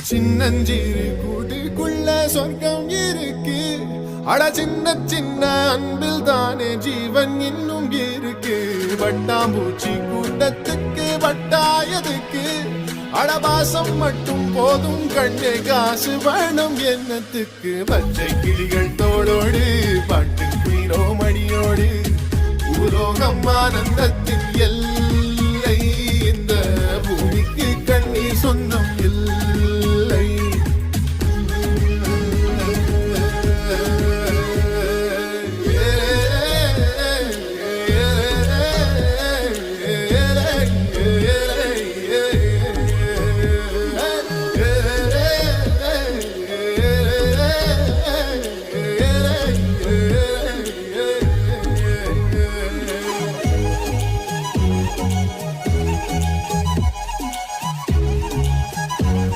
சின்னஞ்சிறு கூட்டுக்குள்ள சொர்க்கம் இருக்கு. அட சின்ன சின்ன அன்பில் தானே ஜீவன் இன்னும் இருக்கு. வட்டாம்பூச்சி கூட்டத்துக்கு வட்டாயதுக்கு அடபாசம் மட்டும் போதும் கண்ணே, காசு வேணும் என்னத்துக்கு. பச்சை கிளிகள் தோளோடு பாட்டு குயிலோ மணியோடு பூலோகம் ஆனந்தத்தின் எல்லை. இந்த பூமிக்கு கண்ணீர் சொந்தம் இல்லை.